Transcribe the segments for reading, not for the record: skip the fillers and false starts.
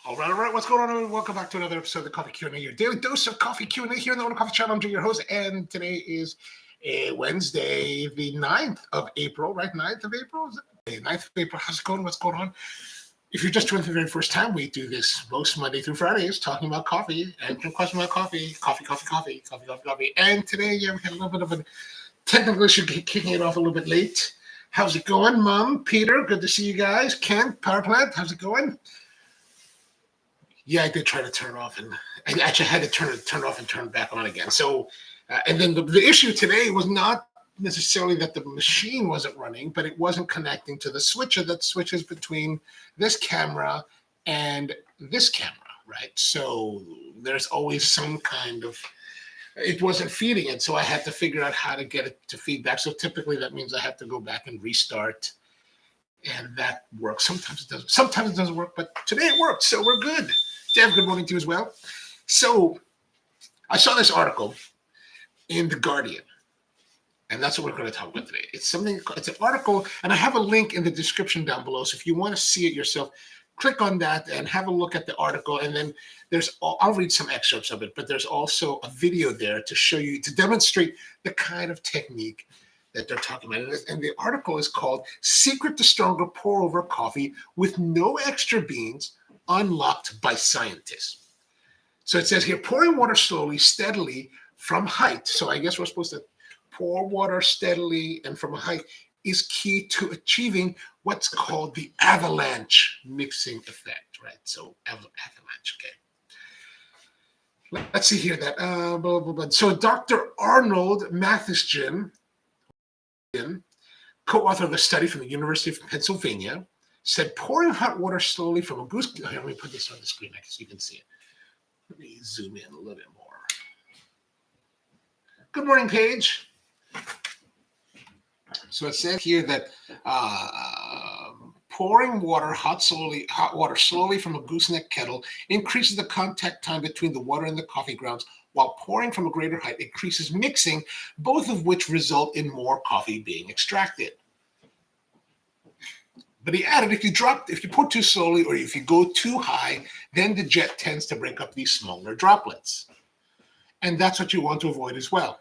All right. What's going on, everyone? Welcome back to another episode of the Coffee Q&A, your daily dose of coffee Q&A here on the OnoCoffee channel. I'm Jay, your host, and today is Wednesday, the 9th of April, right? 9th of April? Is it? 9th of April. How's it going? What's going on? If you're just joining for the very first time, we do this most Monday through Fridays, talking about coffee, answering questions about coffee. And today, we had a little bit of a technical issue kicking it off a little bit late. How's it going, Mom? Peter, good to see you guys. Ken, Power Plant, how's it going? Yeah, I did try to turn it off, and I actually had to turn it off and turn it back on again. So, and then the issue today was not necessarily that the machine wasn't running, but it wasn't connecting to the switcher that switches between this camera and this camera, right? So there's always some kind of, it wasn't feeding it, so I had to figure out how to get it to feedback. So typically that means I have to go back and restart, and that works. Sometimes it doesn't work, but today it worked, so we're good. Dev, good morning to you as well. So I saw this article in The Guardian, and that's what we're going to talk about today. It's an article, and I have a link in the description down below. So if you want to see it yourself, click on that and have a look at the article. And then I'll read some excerpts of it, but there's also a video there to show you, to demonstrate the kind of technique that they're talking about. And the article is called Secret to Stronger Pour Over Coffee with No Extra Beans, Unlocked by Scientists. So it says here, pouring water slowly, steadily from height. So I guess we're supposed to pour water steadily and from a height is key to achieving what's called the avalanche mixing effect, right? So avalanche, okay. Let's see here that. So Dr. Arnold Mathesjan, co-author of a study from the University of Pennsylvania, said pouring hot water slowly from a goose. Here, let me put this on the screen so you can see it. Let me zoom in a little bit more. Good morning, Paige. So it says here that pouring hot water slowly from a gooseneck kettle increases the contact time between the water and the coffee grounds, while pouring from a greater height increases mixing, both of which result in more coffee being extracted. But he added, if you pour too slowly or if you go too high, then the jet tends to break up these smaller droplets. And that's what you want to avoid as well.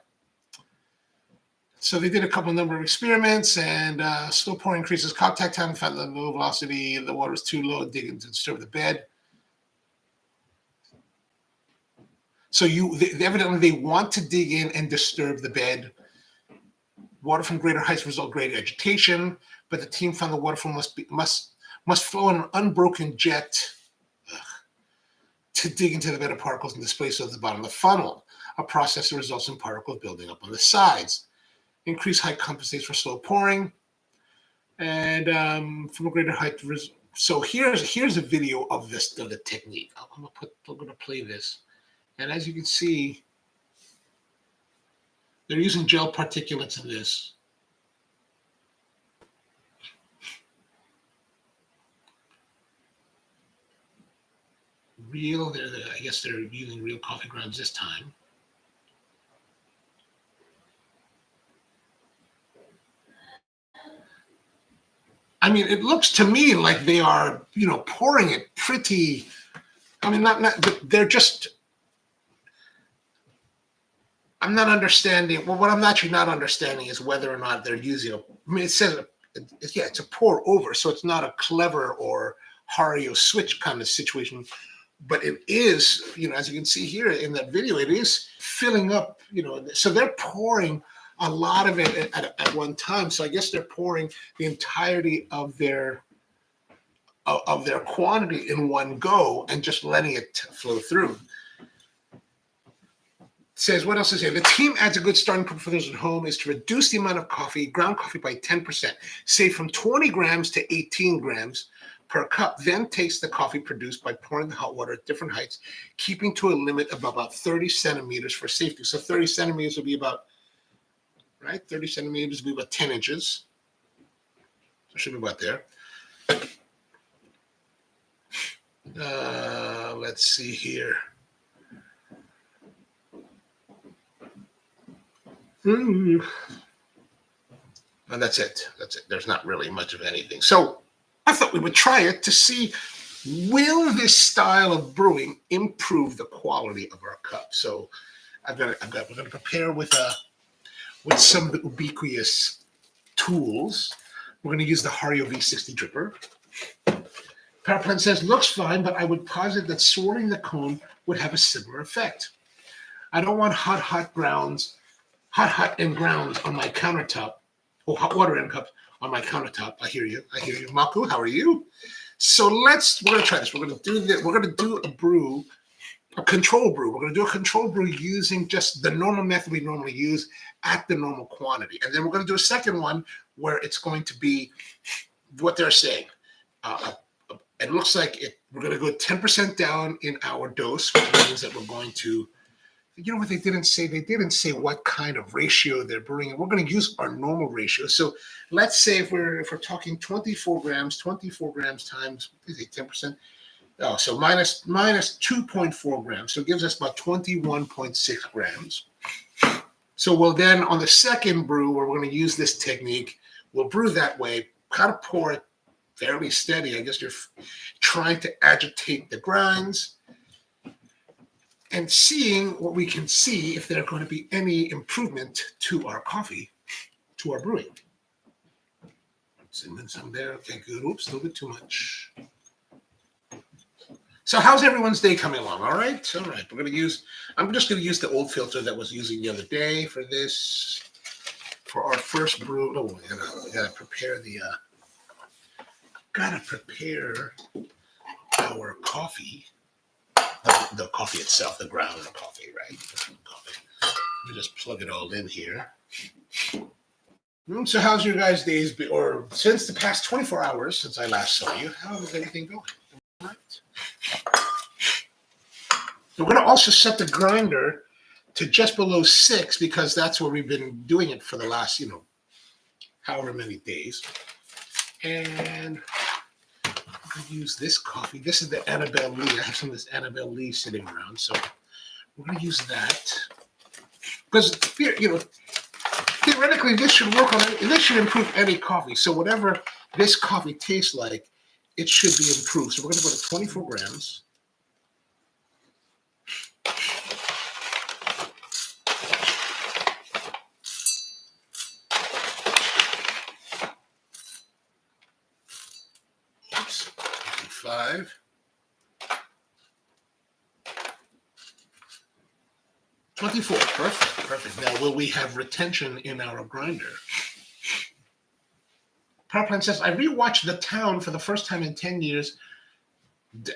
So they did a number of experiments, and slow pouring increases contact time, found the low velocity, the water is too low, digging to disturb the bed. So evidently they want to dig in and disturb the bed. Water from greater heights result in greater agitation, but the team found the water flow must flow in an unbroken jet to dig into the bed of particles and displace those at the bottom of the funnel, a process that results in particles building up on the sides. Increased height compensates for slow pouring, and from a greater height. So here's a video of the technique. I'm gonna play this, and as you can see, they're using gel particulates in this. I guess they're using real coffee grounds this time. I mean, it looks to me like they are, pouring it pretty. I mean, they're just. I'm not understanding. Well, what I'm actually not understanding is whether or not they're using it says, it's a pour over, so it's not a clever or Hario switch kind of situation. But it is, as you can see here in that video, it is filling up, so they're pouring a lot of it at one time. So I guess they're pouring the entirety of their quantity in one go and just letting it flow through. It says, what else is here? The team adds a good starting point for those at home is to reduce the amount of ground coffee by 10%, say from 20 grams to 18 grams per cup, then taste the coffee produced by pouring the hot water at different heights, keeping to a limit of about 30 centimeters for safety. So 30 centimeters will be about, 30 centimeters will be about 10 inches. So it should be about there. Let's see here. And that's it. There's not really much of anything. So I thought we would try it to see Will this style of brewing improve the quality of our cup? So we're going to prepare with some of the ubiquitous tools. We're going to use the Hario V60 dripper. Power plant says, looks fine, but I would posit that swirling the cone would have a similar effect. I don't want hot end grounds on my countertop. Oh, hot water end cups on my countertop. I hear you. Maku, how are you? So we're going to try this. We're going to do this. We're going to do a control brew. We're going to do a control brew using just the normal method we normally use at the normal quantity. And then we're going to do a second one where it's going to be what they're saying. It looks like we're going to go 10% down in our dose, which means that we're going to, you know what they didn't say? They didn't say what kind of ratio they're brewing. We're going to use our normal ratio. So let's say if we're talking 24 grams times 10%. Oh, so minus 2.4 grams. So it gives us about 21.6 grams. So we'll then, on the second brew, where we're going to use this technique, we'll brew that way, kind of pour it fairly steady. I guess you're trying to agitate the grinds and seeing what we can see if there are going to be any improvement to our coffee, to our brewing. Some there. Okay, good. Oops, a little bit too much. So how's everyone's day coming along? All right. I'm just going to use the old filter that was using the other day for this, for our first brew. Oh, we gotta prepare our coffee, the coffee itself, the ground of the coffee, right? Let me just plug it all in here. So how's your guys' days been, or since the past 24 hours since I last saw you? How is everything going? All right. We're going to also set the grinder to just below 6 because that's where we've been doing it for the last, however many days. And I'm going to use this coffee. This is the Annabelle Lee. I have some of this Annabelle Lee sitting around, so we're going to use that because theoretically this should work on it. This should improve any coffee. So whatever this coffee tastes like, it should be improved. So we're going to go to 24 grams. Oops. 5. 24. Perfect. Now, will we have retention in our grinder? Power plant says, I rewatched The Town for the first time in 10 years.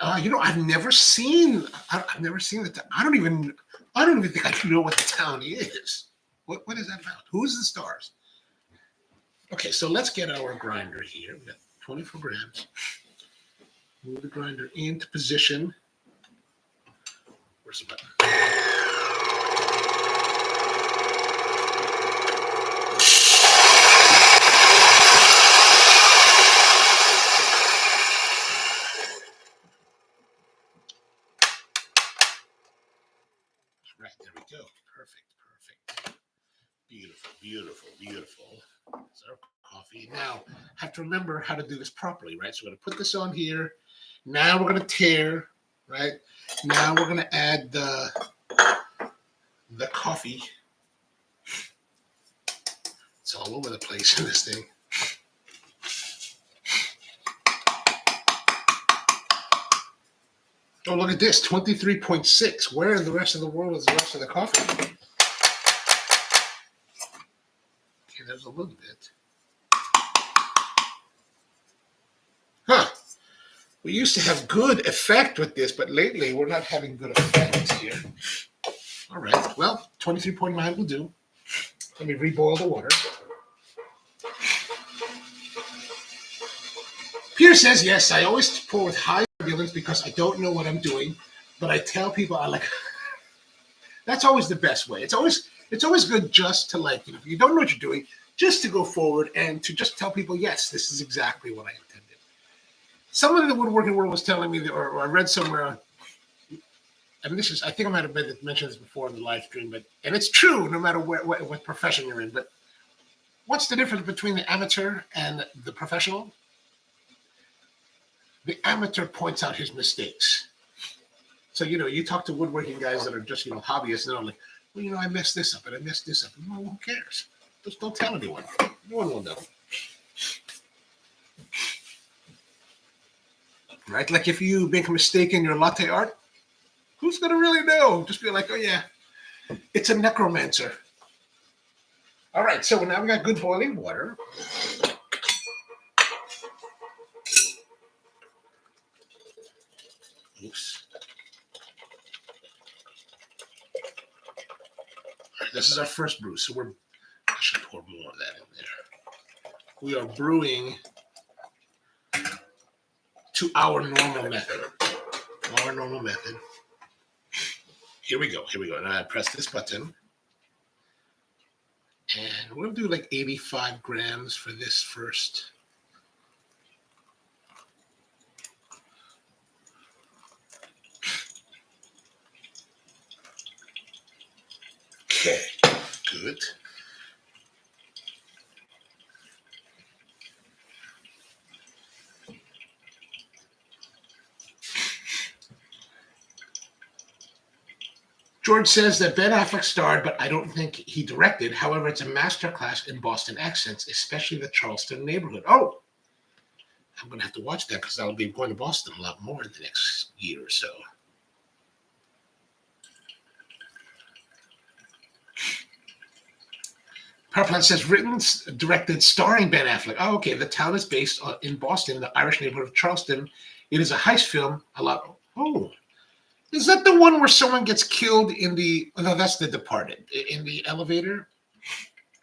I've never seen The Town. I don't even think I know what The Town is. What is that about? Who's the stars? Okay, so let's get our grinder here. We got 24 grams. Move the grinder into position. Where's the button? Right, there we go. Perfect. Beautiful. That's our coffee. Now, have to remember how to do this properly, right? So we're going to put this on here. Now we're going to tear, right? Now we're going to add the coffee. It's all over the place in this thing. Oh, look at this, 23.6. Where in the rest of the world is the rest of the coffee? Okay, there's a little bit. Huh. We used to have good effect with this, but lately we're not having good effect here. All right, well, 23.9 will do. Let me reboil the water. Peter says, yes, I always pour with high turbulence because I don't know what I'm doing, but I tell people that's always the best way. It's always good just to if you don't know what you're doing, just to go forward and to just tell people, yes, this is exactly what I intended. Someone in the woodworking world was telling me, or I read somewhere, and I think I might have mentioned this before in the live stream, and it's true no matter what profession you're in, but what's the difference between the amateur and the professional? the amateur points out his mistakes. So, you talk to woodworking guys that are just, hobbyists, and they're like, well, I messed this up and I messed this up. Well, who cares? Just don't tell anyone. No one will know. Right? Like if you make a mistake in your latte art, who's going to really know? Just be like, oh, yeah, it's a necromancer. All right, so now we got good boiling water. Oops. This is our first brew, so I should pour more of that in there. We are brewing to our normal method. Here we go. Now I press this button. And we'll do like 85 grams for this first. Okay, good. George says that Ben Affleck starred, but I don't think he directed. However, it's a masterclass in Boston accents, especially the Charleston neighborhood. Oh, I'm going to have to watch that because I'll be going to Boston a lot more in the next year or so. Power Plant says, written, directed, starring Ben Affleck. Oh, okay. The town is based in Boston, the Irish neighborhood of Charleston. It is a heist film. Oh. Is that the one where someone gets killed in the... Oh, no, that's The Departed. In the elevator?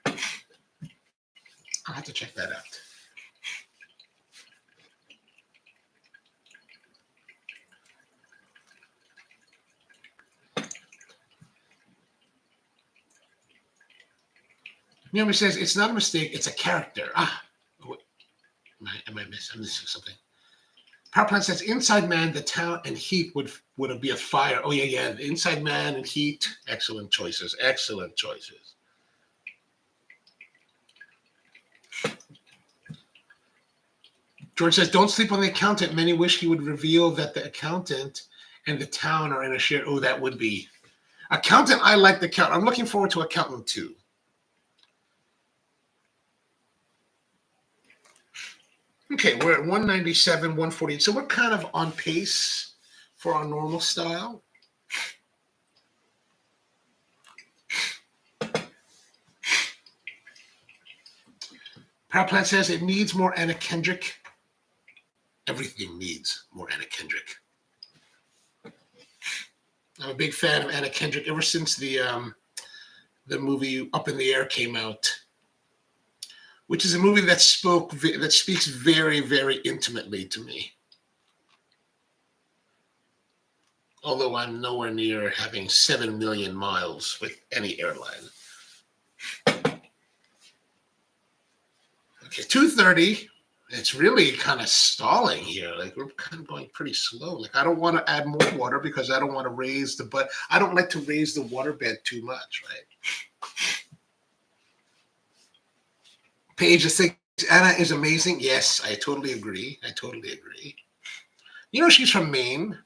I'll have to check that out. Naomi says, it's not a mistake, it's a character. I'm missing something. Power Plant says, Inside Man, the town, and heat would be a fire. Oh, yeah. The Inside Man and heat. Excellent choices. George says, don't sleep on the accountant. Many wish he would reveal that the accountant and the town are in a shared... Oh, that would be... Accountant, I like the accountant. I'm looking forward to Accountant 2. Okay, we're at 197, 148. So we're kind of on pace for our normal style. Power Plant says it needs more Anna Kendrick. Everything needs more Anna Kendrick. I'm a big fan of Anna Kendrick ever since the movie Up in the Air came out, which is a movie that speaks very, very intimately to me. Although I'm nowhere near having 7 million miles with any airline. Okay, 2:30. It's really kind of stalling here. Like we're kind of going pretty slow. Like I don't want to add more water because I don't want to raise I don't like to raise the water bed too much, right? Paige thinks Anna is amazing. Yes, I totally agree. She's from Maine.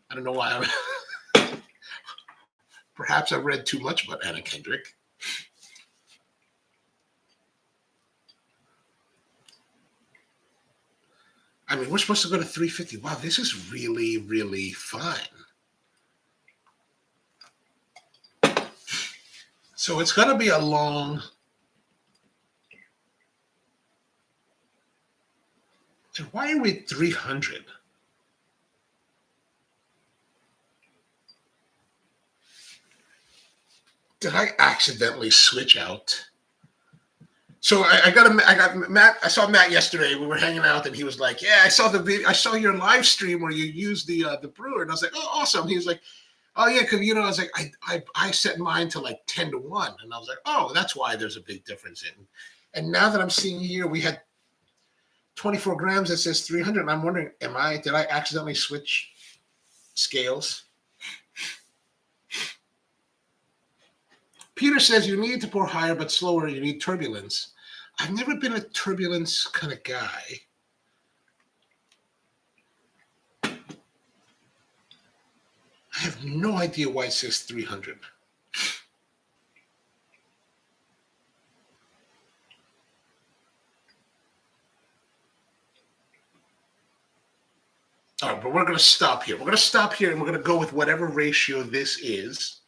I don't know why. Perhaps I've read too much about Anna Kendrick. I mean, we're supposed to go to 350. Wow, this is really, really fine. So it's going to be a long... And why are we at 300? Did I accidentally switch out? So I got Matt. I saw Matt yesterday. We were hanging out, and he was like, "Yeah, I saw the video. I saw your live stream where you used the brewer." And I was like, "Oh, awesome!" He was like, "Oh yeah, because I was like, I set mine to like 10-1, and I was like, oh, that's why there's a big difference in." And now that I'm seeing here, we had 24 grams. That says 300. And I'm wondering, did I accidentally switch scales? Peter says you need to pour higher but slower. You need turbulence. I've never been a turbulence kind of guy. have no idea why it says 300. All right, but we're going to stop here. We're going to stop here, and we're going to go with whatever ratio this is.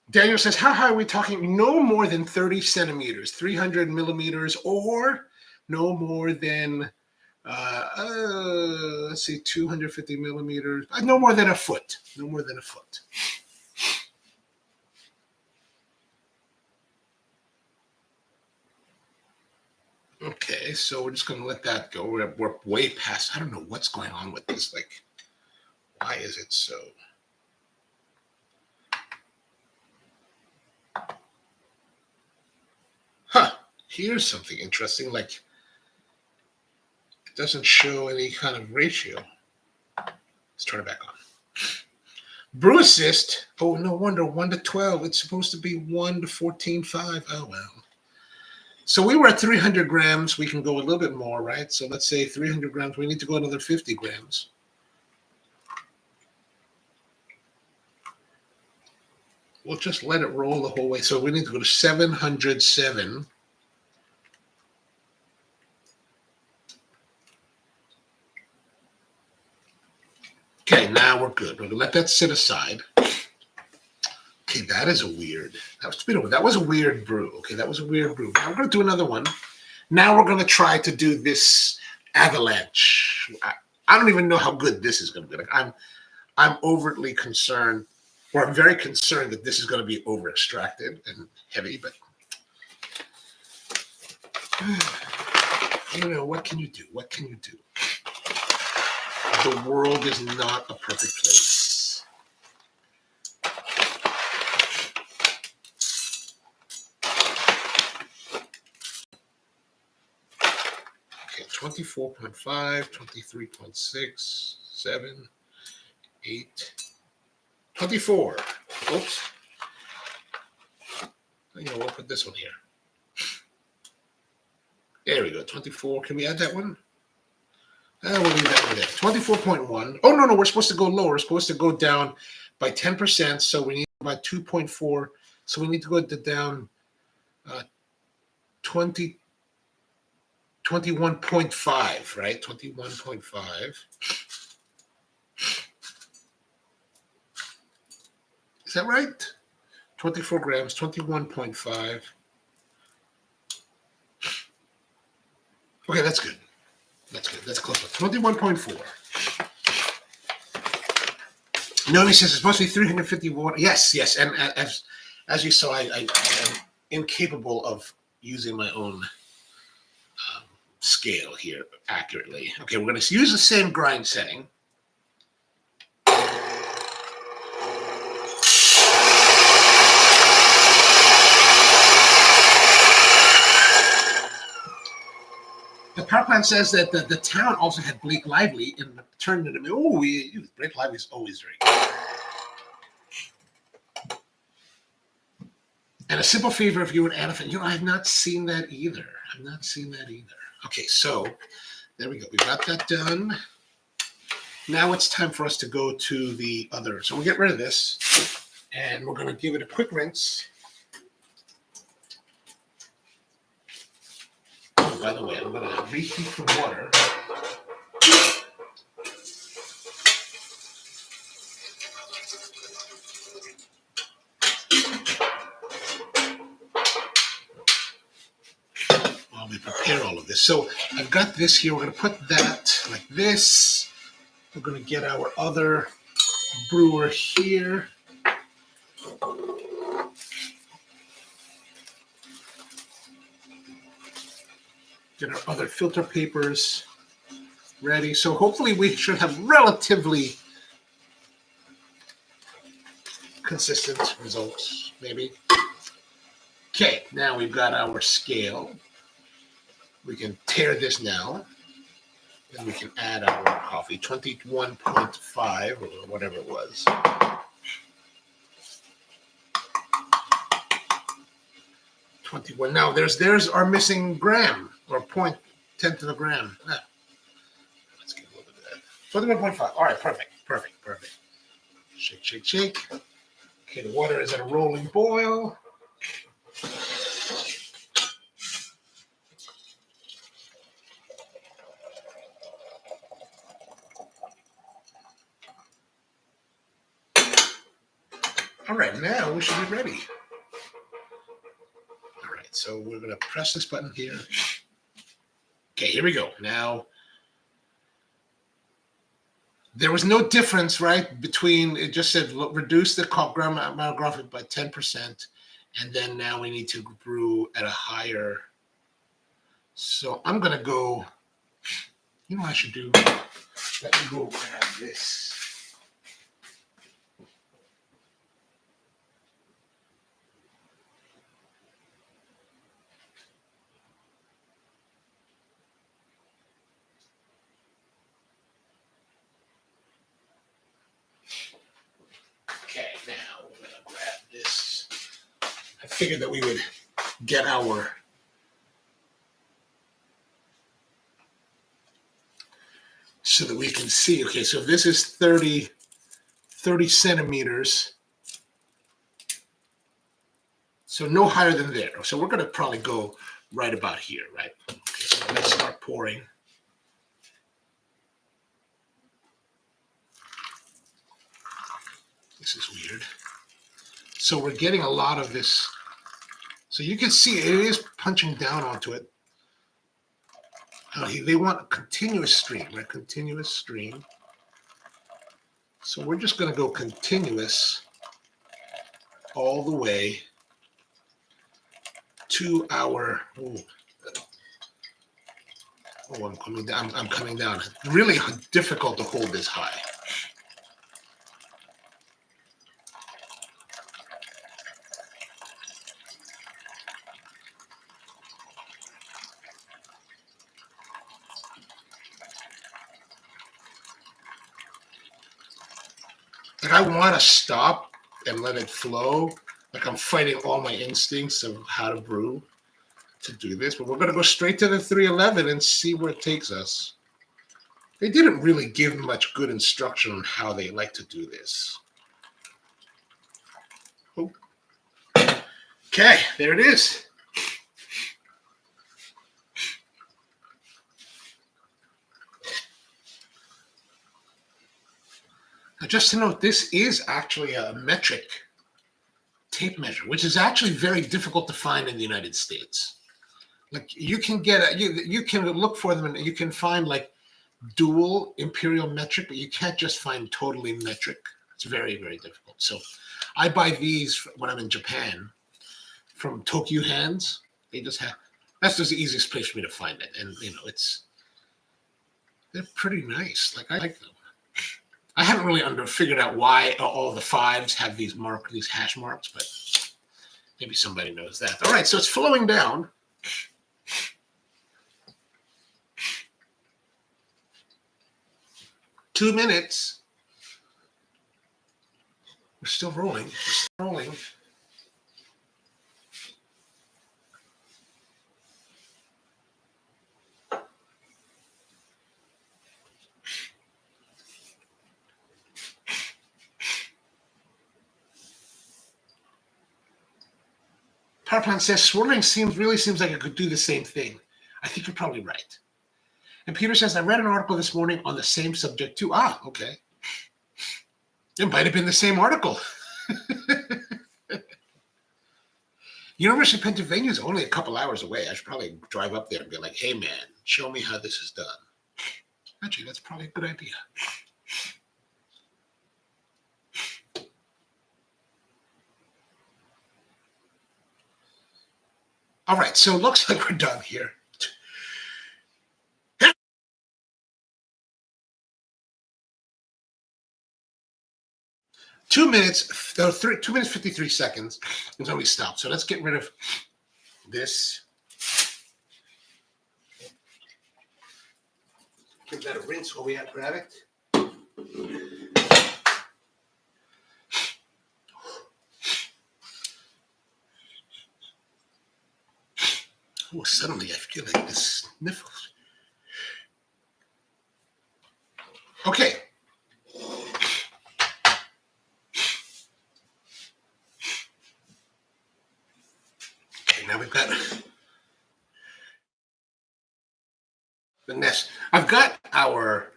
Daniel says, how high are we talking? No more than 30 centimeters, 300 millimeters, or no more than, let's see, 250 millimeters. No more than a foot. No more than a foot. Okay, so we're just going to let that go. We're way past. I don't know what's going on with this. Like, why is it so? Huh, here's something interesting. Like, it doesn't show any kind of ratio. Let's turn it back on. Brew assist. Oh, no wonder 1 to 12. It's supposed to be 1 to 14.5. Oh, well. So we were at 300 grams. We can go a little bit more, right? So let's say 300 grams. We need to go another 50 grams. We'll just let it roll the whole way. So we need to go to 707. Okay, now we're good. We're going to let that sit aside. Okay, that is a weird. That was a weird brew. Okay, that was a weird brew. Now we're going to do another one. Now we're going to try to do this Avalanche. I don't even know how good this is going to be. Like, I'm overtly concerned, or I'm very concerned that this is going to be over extracted and heavy. But I don't know. What can you do? What can you do? The world is not a perfect place. Okay, 24.5, 23.6, 7, 8, 24. Oops. We'll put this one here. There we go, 24. Can we add that one? We'll leave that one there. 24.1. Oh, no, we're supposed to go lower. We're supposed to go down by 10%. So we need about 2.4. So we need to go down 21.5, right? 21.5. Is that right? 24 grams, 21.5. Okay, that's good. That's good. That's close. 21.4. Nomi says it's supposed to be 350 watt. Yes. And as you saw, I am incapable of using my own scale here accurately. Okay, we're going to use the same grind setting. The power plant says that the town also had Blake Lively and turned it into, Blake Lively is always very good. And a simple favor if you would add a, I have not seen that either. Okay, so there we go. We got that done. Now it's time for us to go to the other. So we'll get rid of this and we're going to give it a quick rinse. By the way, I'm going to reheat the water. While we prepare all of this. So I've got this here. We're going to put that like this. We're going to get our other brewer here. Get our other filter papers ready. So hopefully we should have relatively consistent results, maybe. Okay, now we've got our scale. We can tear this now. And we can add our coffee, 21.5 or whatever it was. Now there's our missing gram or 0.10 of a gram. Let's get a little bit of that. 21.5. All right, perfect. Shake, shake, shake. Okay, the water is at a rolling boil. All right, now we should be ready. All right, so we're going to press this button here. Okay, here we go. Now, there was no difference, right, between, it just said reduce the amount by 10%, and then now we need to brew at a higher. So I'm going to go, you know what I should do? Let me go grab this. Okay, now we're going to grab this. I figured that we would get our so that we can see. Okay, so if this is 30 centimeters, so no higher than there. So we're going to probably go right about here, right? Okay, so let's start pouring. This is weird. So we're getting a lot of this. So you can see it is punching down onto it. They want a continuous stream, right? Continuous stream. So we're just going to go continuous all the way to our. I'm coming down. I'm coming down. Really difficult to hold this high. Like I want to stop and let it flow. Like I'm fighting all my instincts of how to brew to do this, but we're going to go straight to the 311 and see where it takes us. They didn't really give much good instruction on how they like to do this. Oh. Okay, there it is. Now, just to note, this is actually a metric tape measure, which is actually very difficult to find in the United States. Like you can get, you can look for them and you can find like dual imperial metric, but you can't just find totally metric. It's very, very difficult. So I buy these when I'm in Japan from Tokyo Hands. They just have, that's just the easiest place for me to find it. And you know, they're pretty nice. Like I like them. I haven't really figured out why all the fives have these hash marks, but maybe somebody knows that. All right, so it's flowing down. Two minutes. We're still rolling. We're still rolling. Power plant says swirling really seems like it could do the same thing. I think you're probably right. And Peter says, I read an article this morning on the same subject too. Ah, okay. It might have been the same article. University of Pennsylvania is only a couple hours away. I should probably drive up there and be like, hey, man, show me how this is done. Actually, that's probably a good idea. All right, so it looks like we're done here. 2 minutes, 2 minutes, 53 seconds until we stop. So let's get rid of this. Give that a rinse while we grab it. Oh, suddenly I feel like this sniffles. Okay. the nest. I've got our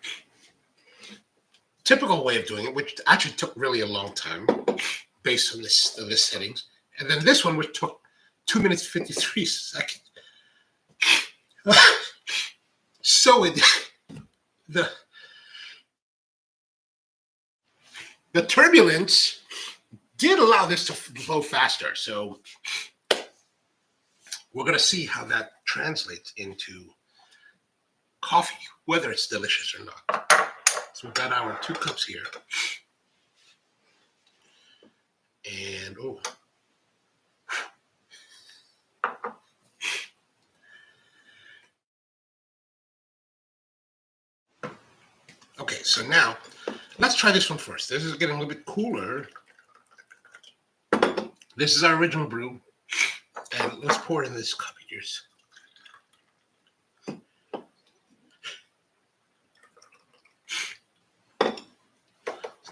typical way of doing it, which actually took really a long time based on this settings. And then this one, which took 2 minutes 53 seconds. So the the turbulence did allow this to flow faster. So we're going to see how that translates into coffee, whether it's delicious or not. So we've got our 2 cups here. And, oh. Okay, so now let's try this one first. This is getting a little bit cooler. This is our original brew. And let's pour it in this cup of yours.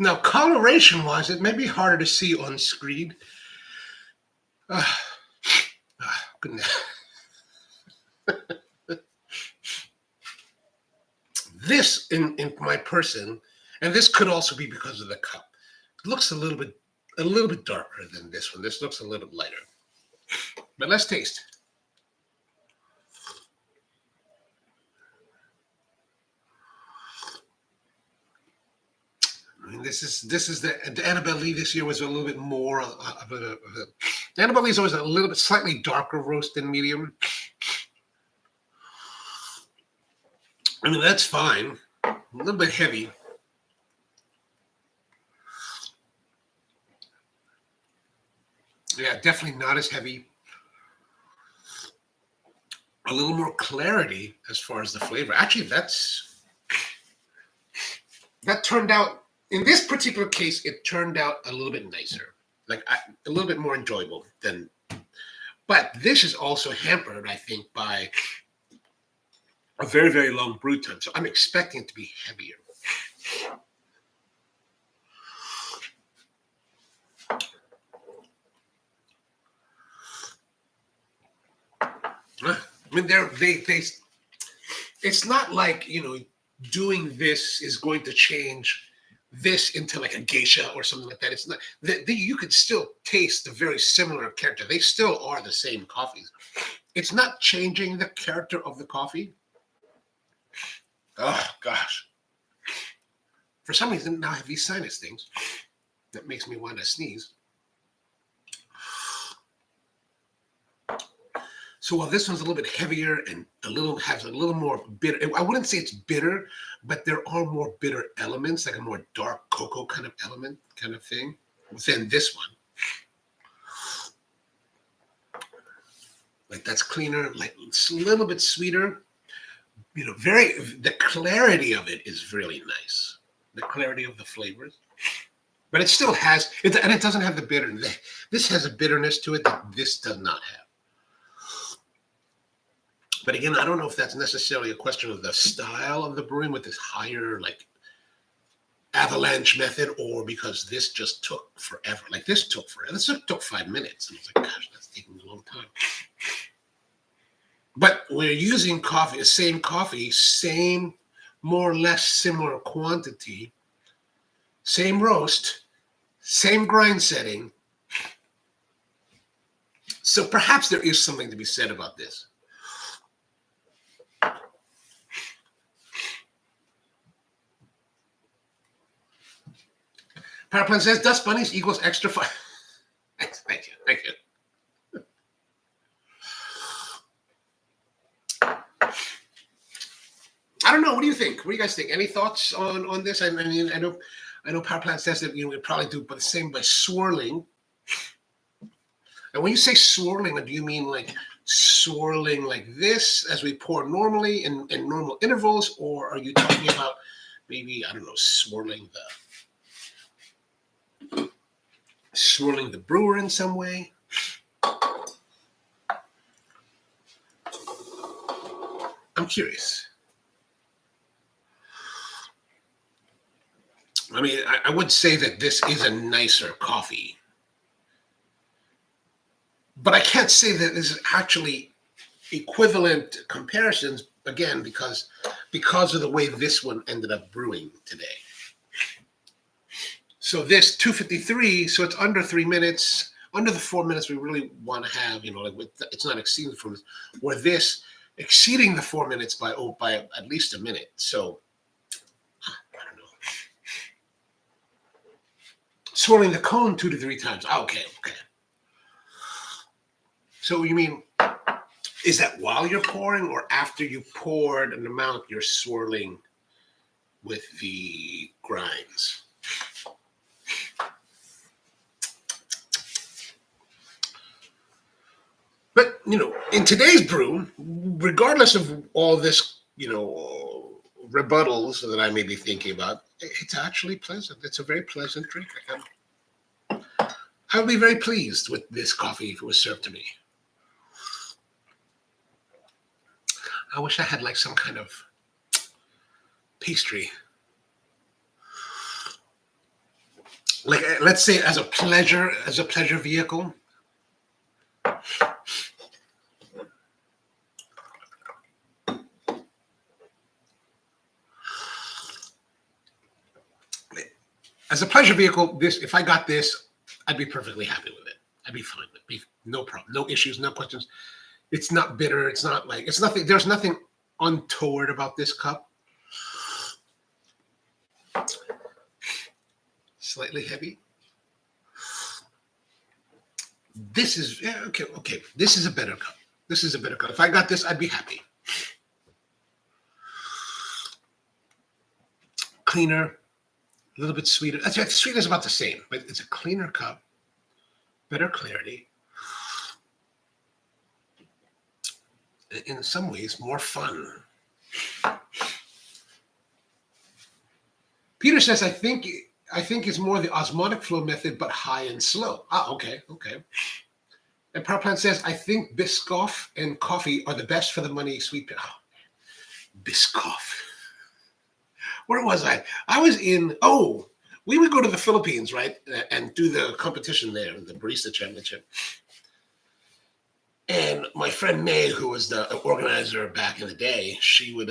Now, coloration-wise, it may be harder to see on screen. Goodness. This, in my person, and this could also be because of the cup, looks a little bit darker than this one. This looks a little bit lighter. But let's taste. I mean, this is the Annabelle Lee this year was a little bit more Annabelle Lee is always a little bit slightly darker roast than medium. I mean, that's fine. A little bit heavy. Yeah, definitely not as heavy. A little more clarity as far as the flavor. Actually, that turned out, in this particular case, it turned out a little bit nicer. Like a little bit more enjoyable than, but this is also hampered, I think, by a very, very long brew time. So I'm expecting it to be heavier. I mean, it's not like, doing this is going to change this into like a geisha or something like that. It's not, you could still taste the very similar character. They still are the same coffees. It's not changing the character of the coffee. Oh, gosh. For some reason, now I have these sinus things that makes me want to sneeze. So while this one's a little bit heavier and has a little more bitter, I wouldn't say it's bitter, but there are more bitter elements, like a more dark cocoa kind of element, kind of thing, within this one. Like that's cleaner, like it's a little bit sweeter. The clarity of it is really nice. The clarity of the flavors. But it still has, and it doesn't have the bitterness. This has a bitterness to it that this does not have. But again, I don't know if that's necessarily a question of the style of the brewing with this higher, like, avalanche method, or because this just took forever. Like, this took forever. This took 5 minutes. And I was like, gosh, that's taking a long time. But we're using coffee, same, more or less similar quantity, same roast, same grind setting. So perhaps there is something to be said about this. Paraplan says dust bunnies equals extra fun. Thank you. I don't know. What do you think? What do you guys think? Any thoughts on this? I mean, I know Paraplan says that we probably do the same by swirling. And when you say swirling, do you mean like swirling like this as we pour normally in normal intervals, or are you talking about maybe, I don't know, swirling the brewer in some way? I'm curious. I mean, I would say that this is a nicer coffee, but I can't say that this is actually equivalent comparisons, again, because because of the way this one ended up brewing today. So this 253, so it's under 3 minutes, under the 4 minutes we really want to have, like it's not exceeding 4 minutes, where this exceeding the 4 minutes by at least a minute. So I don't know. Swirling the cone 2 to 3 times. Okay. So you mean, is that while you're pouring or after you poured an amount you're swirling with the grinds? But, in today's brew, regardless of all this, rebuttals that I may be thinking about, it's actually pleasant. It's a very pleasant drink. I would be very pleased with this coffee if it was served to me. I wish I had like some kind of pastry. Like, let's say as a pleasure vehicle. As a pleasure vehicle, if I got this, I'd be perfectly happy with it. I'd be fine with it. No problem, no issues, no questions. It's not bitter. It's not like, it's nothing. There's nothing untoward about this cup. Slightly heavy. This is, okay. This is a better cup. If I got this, I'd be happy. Cleaner. A little bit sweeter. The sweetness is about the same, but it's a cleaner cup, better clarity. In some ways, more fun. Peter says, I think it's more the osmotic flow method, but high and slow. Okay. And Power Plant says, I think Biscoff and coffee are the best for the money sweet. Biscoff. Where was I? I was we would go to the Philippines, right? And do the competition there, the barista championship. And my friend May, who was the organizer back in the day, she would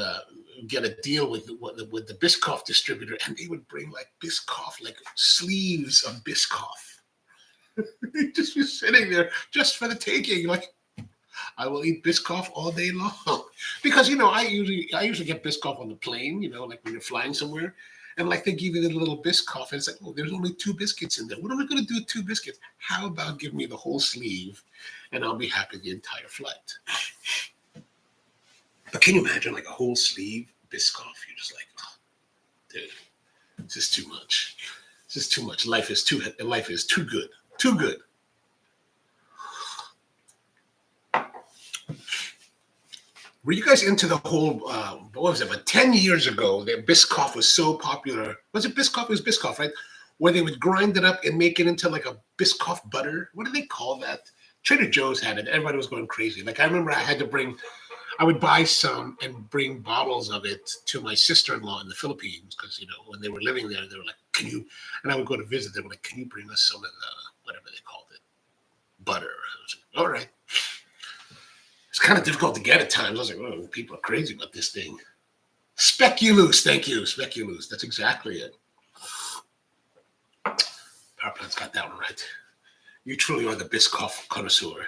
get a deal with the Biscoff distributor, and they would bring like Biscoff, like sleeves of Biscoff. They'd just be sitting there just for the taking, like, I will eat Biscoff all day long. Because, I usually get Biscoff on the plane, like when you're flying somewhere. And like they give you the little Biscoff. And it's like, there's only 2 biscuits in there. What am I going to do with 2 biscuits? How about give me the whole sleeve and I'll be happy the entire flight. But can you imagine like a whole sleeve Biscoff? You're just like, dude, this is too much. Life is too good. Too good. Were you guys into the whole, what was it, but 10 years ago, the Biscoff was so popular. Was it Biscoff? It was Biscoff, right? Where they would grind it up and make it into like a Biscoff butter. What do they call that? Trader Joe's had it. Everybody was going crazy. Like I remember I would buy some and bring bottles of it to my sister-in-law in the Philippines because, when they were living there, they were like, and I would go to visit. They were like, can you bring us some of the, whatever they called it, butter? I was like, all right. It's kind of difficult to get at times. I was like, oh, people are crazy about this thing. Speculoos, thank you. Speculoos, that's exactly it. Power Plant's got that one right. You truly are the Biscoff connoisseur.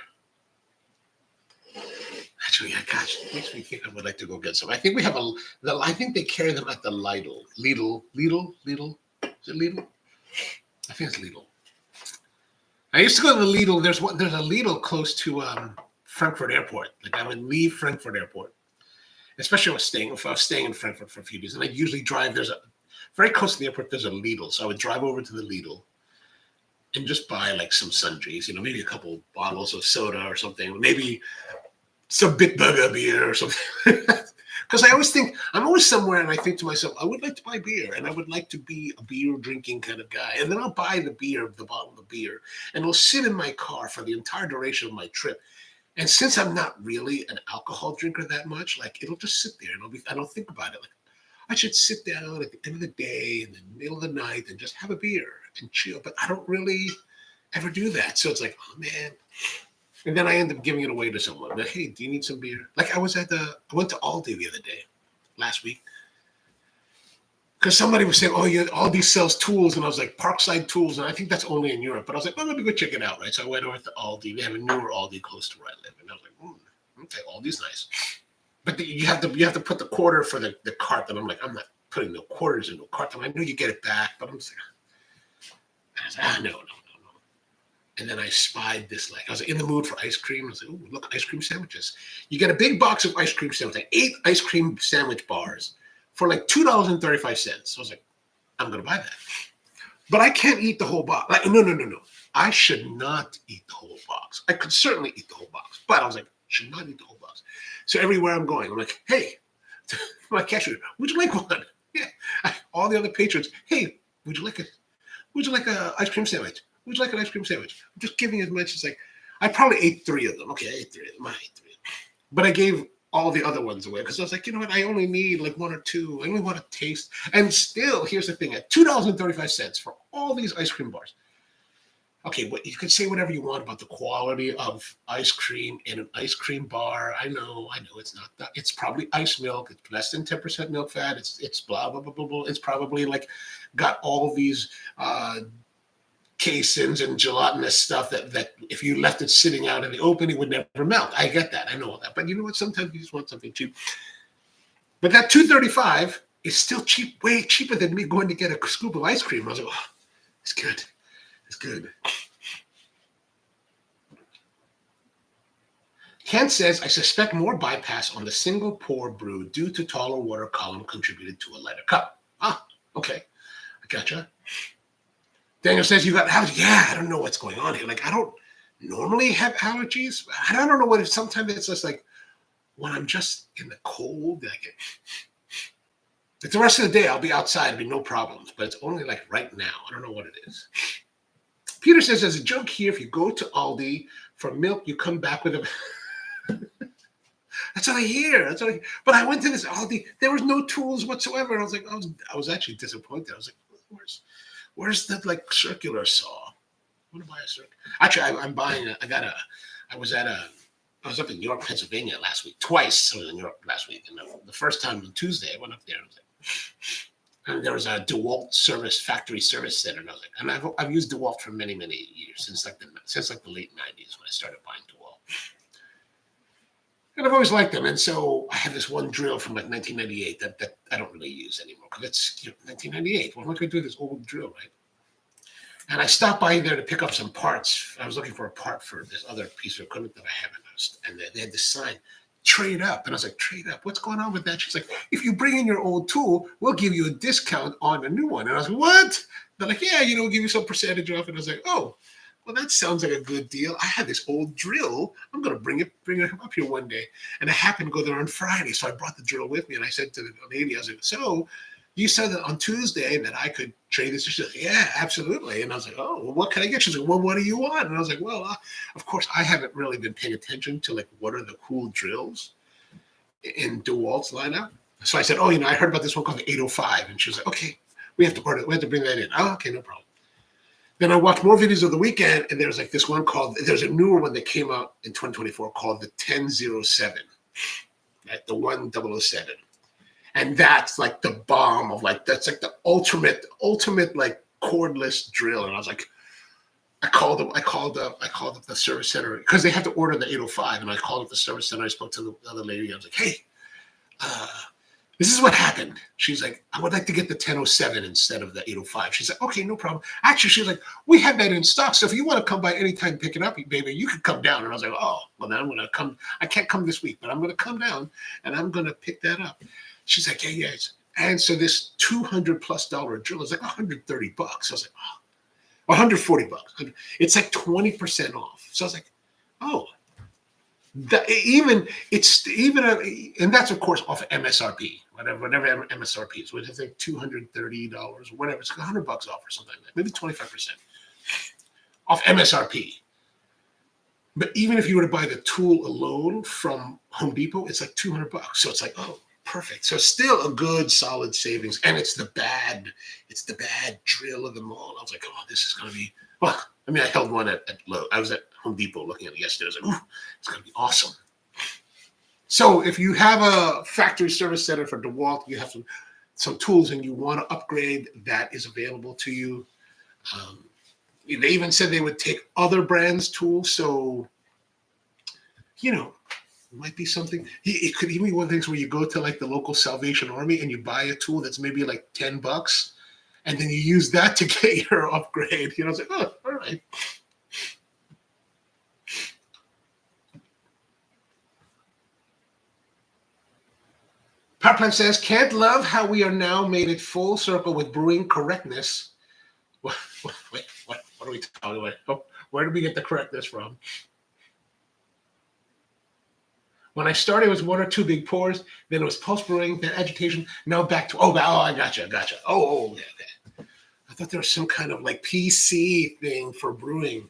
Actually, gosh, it makes me think I would like to go get some. I think we have I think they carry them at the Lidl. Lidl? Is it Lidl? I think it's Lidl. I used to go to the Lidl. There's a Lidl close to Frankfurt Airport. Like I would leave Frankfurt Airport, especially if I was staying in Frankfurt for a few days, and I'd usually drive. There's very close to the airport. There's a Lidl, so I would drive over to the Lidl and just buy like some sundries, maybe a couple bottles of soda or something, maybe some Bitburger beer or something. Because I always think I'm always somewhere, and I think to myself, I would like to buy beer, and I would like to be a beer drinking kind of guy, and then I'll buy the bottle of beer, and it'll sit in my car for the entire duration of my trip. And since I'm not really an alcohol drinker that much, like it'll just sit there and I don't think about it. Like I should sit down at the end of the day in the middle of the night and just have a beer and chill. But I don't really ever do that. So it's like, oh man. And then I end up giving it away to someone. Like, hey, do you need some beer? Like I went to Aldi the other day last week. Because somebody was saying, oh, yeah, Aldi sells tools. And I was like, Parkside Tools. And I think that's only in Europe. But I was like, well, let me go check it out, right? So I went over to Aldi. They have a newer Aldi close to where I live. And I was like, okay, Aldi's nice. But you have to put the quarter for the cart. And I'm like, I'm not putting no quarters in no cart. I know you get it back. But I'm just like, no. And then I spied this, like, I was in the mood for ice cream. I was like, oh, look, ice cream sandwiches. You get a big box of ice cream sandwiches, like 8 ice cream sandwich bars for like $2.35. So I was like, I'm going to buy that. But I can't eat the whole box. Like, no. I should not eat the whole box. I could certainly eat the whole box. But I was like, should not eat the whole box. So everywhere I'm going, I'm like, hey, my cashier, would you like one? Yeah. All the other patrons, hey, would you like a ice cream sandwich? Would you like an ice cream sandwich? I'm just giving as much as like, I probably ate 3 of them. Okay, I ate 3 of them. But I gave all the other ones away because I was like, you know what? I only need like 1 or 2. I only want to taste. And still, here's the thing: at $2.35 for all these ice cream bars. Okay, you can say whatever you want about the quality of ice cream in an ice cream bar. I know it's not that. It's probably ice milk. It's less than 10% milk fat. It's blah blah blah blah blah. It's probably like got all these caseins and gelatinous stuff that if you left it sitting out in the open, it would never melt. I get that. I know all that. But you know what? Sometimes you just want something cheap. But that $2.35 is still cheap, way cheaper than me going to get a scoop of ice cream. I was like, oh, it's good. It's good. Kent says, I suspect more bypass on the single pour brew due to taller water column contributed to a lighter cup. Ah, okay. I gotcha. Daniel says, you got allergies. Yeah, I don't know what's going on here. Like, I don't normally have allergies. I don't know what if sometimes it's just like when I'm just in the cold, like the rest of the day I'll be outside, it'll be no problems. But it's only like right now. I don't know what it is. Peter says, there's a joke here. If you go to Aldi for milk, you come back with a That's what I hear. But I went to this Aldi. There was no tools whatsoever. And I was like, I was actually disappointed. I was like, where's the like circular saw? I want to buy a circular. Actually, I'm buying. I was up in York, Pennsylvania last week. Twice I was in York last week. And the first time on Tuesday, I went up there. And there was a DeWalt factory service center. And I was like, and I've used DeWalt for many, many years, since the late 90s when I started buying DeWalt. And I've always liked them. And so I have this one drill from like 1998 that I don't really use anymore because it's 1998. What am I going to do with this old drill, right? And I stopped by there to pick up some parts. I was looking for a part for this other piece of equipment that I haven't. And they had this sign, trade up. And I was like, trade up? What's going on with that? She's like, if you bring in your old tool, we'll give you a discount on a new one. And I was like, what? They're like, yeah, we'll give you some percentage off. And I was like, oh, well, that sounds like a good deal. I had this old drill. I'm going to bring it up here one day. And I happened to go there on Friday. So I brought the drill with me. And I said to the lady, I was like, so you said that on Tuesday that I could trade this. She's like, yeah, absolutely. And I was like, oh, well, what can I get? She's like, well, what do you want? And I was like, well, of course, I haven't really been paying attention to like what are the cool drills in DeWalt's lineup. So I said, oh, I heard about this one called the 805. And she was like, okay, we have to order it. We have to bring that in. Oh, okay, no problem. Then I watched more videos of the weekend, and there's like this one there's a newer one that came out in 2024 called the 1007, right? The 1007. And that's like the bomb of like, that's like the ultimate like cordless drill. And I was like, I called up the service center because they had to order the 805. And I called up the service center. I spoke to the other lady. I was like, hey, this is what happened. She's like, I would like to get the 1007 instead of the 805. She's like, okay, no problem. Actually, she's like, we have that in stock. So if you want to come by anytime and pick it up, baby, you can come down. And I was like, oh, well, then I'm going to come. I can't come this week, but I'm going to come down and I'm going to pick that up. She's like, yeah. And so this $200+ drill is like $130. So I was like, oh, $140. It's like 20% off. So I was like, oh, and that's of course off MSRP, whatever MSRP is, which is like $230 or whatever. It's like $100 off or something like that, maybe 25% off MSRP. But even if you were to buy the tool alone from Home Depot, it's like $200. So it's like, oh, perfect. So still a good solid savings, and it's the bad drill of them all. I was like, oh, this is going to be, well, I mean, I held one at Lowe's. I was at Home Depot looking at it yesterday. I was like, ooh, it's going to be awesome. So if you have a factory service center for DeWalt, you have some tools and you want to upgrade, that is available to you. They even said they would take other brands' tools. So, it might be something. It could even be one of the things where you go to like the local Salvation Army and you buy a tool that's maybe like $10, and then you use that to get your upgrade. It's like, oh, all right. Powerplant says, can't love how we are now made it full circle with brewing correctness. Wait, what are we talking about? Where did we get the correctness from? When I started, it was 1 or 2 big pours. Then it was post brewing, then agitation. Now back to I gotcha. Okay. I thought there was some kind of like PC thing for brewing.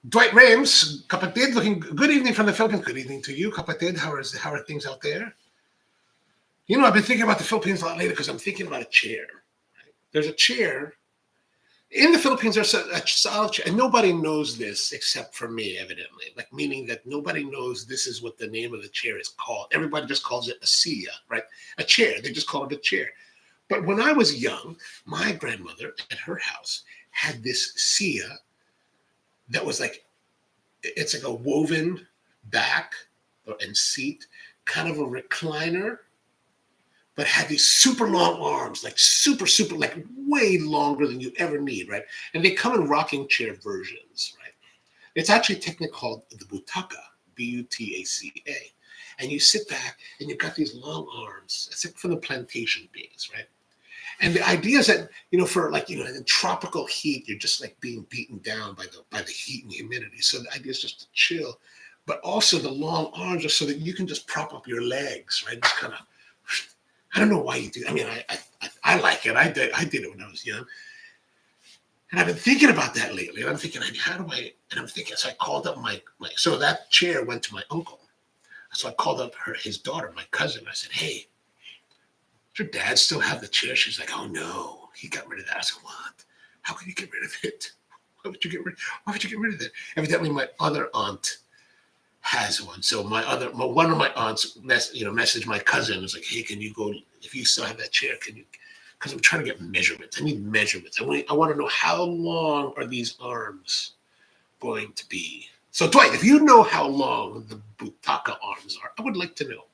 Dwight Rames, kapatid, looking good evening from the Philippines. Good evening to you, kapatid. How are things out there? I've been thinking about the Philippines a lot later because I'm thinking about a chair. Right? There's a chair. In the Philippines, there's a solid chair, and nobody knows this except for me, evidently. Like, meaning that nobody knows this is what the name of the chair is called. Everybody just calls it a silla, right? A chair. They just call it a chair. But when I was young, my grandmother at her house had this silla that was like, it's like a woven back and seat, kind of a recliner, but had these super long arms, like super, like way longer than you ever need, right? And they come in rocking chair versions, right? It's actually technically called the butaca, B-U-T-A-C-A. And you sit back and you've got these long arms. It's like from the plantation days, right? And the idea is that, for like, in tropical heat, you're just like being beaten down by the heat and humidity. So the idea is just to chill, but also the long arms are so that you can just prop up your legs, right? Just kind of, I don't know why you do. I mean, I like it. I did it when I was young. And I've been thinking about that lately. And I'm thinking, so I called up so that chair went to my uncle. So I called up his daughter, my cousin. I said, hey, does your dad still have the chair? She's like, oh no, he got rid of that. I said, what? How can you get rid of it? Why would you get rid of it? Evidently, my other aunt has one. So one of my aunts messaged my cousin and was like, hey, can you go, if you still have that chair, can you, because I'm trying to get measurements. I need measurements. I want to know how long are these arms going to be. So Dwight, if you know how long the butaca arms are, I would like to know.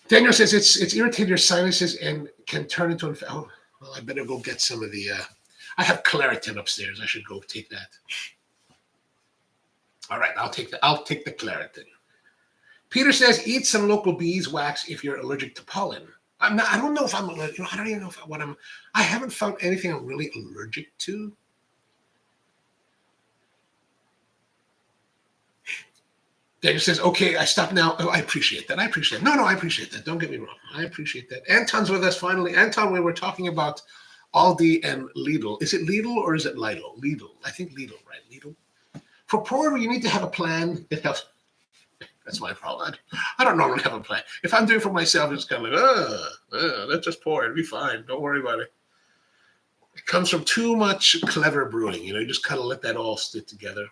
Daniel says it's irritated your sinuses and can turn into well, I better go get some of the I have Claritin upstairs. I should go take that. All right, I'll take the Claritin. Peter says eat some local beeswax if you're allergic to pollen. I don't know if I'm allergic. I don't even know I haven't found anything I'm really allergic to. Daniel says, okay, I stop now. Oh, I appreciate that. No, I appreciate that. Don't get me wrong. I appreciate that. Anton's with us finally. Anton, we were talking about Aldi and Lidl. Is it Lidl or is it Lidl? Lidl. I think Lidl, right? Lidl. For pour, you need to have a plan. That's my problem. I don't normally have a plan. If I'm doing it for myself, it's kind of like, let's just pour. It'll be fine. Don't worry about it. It comes from too much clever brewing. You just kind of let that all stick together.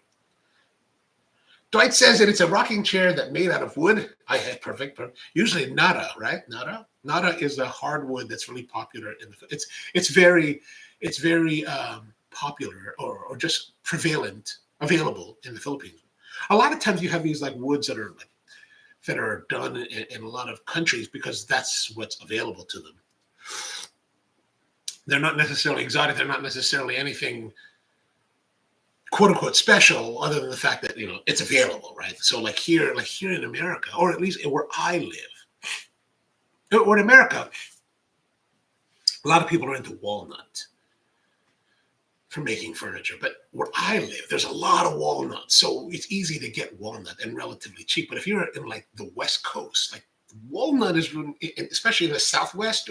Dwight says that it's a rocking chair that made out of wood. I had perfect. Usually Nara, right? Nara is a hardwood that's really popular it's very popular or just available in the Philippines. A lot of times you have these like woods that are done in a lot of countries because that's what's available to them. They're not necessarily exotic. They're not necessarily anything quote unquote special, other than the fact that it's available, right? So like here in America, or at least where I live, or in America, a lot of people are into walnut for making furniture. But where I live, there's a lot of walnuts, so it's easy to get walnut and relatively cheap. But if you're in like the West Coast, like walnut is, especially in the Southwest,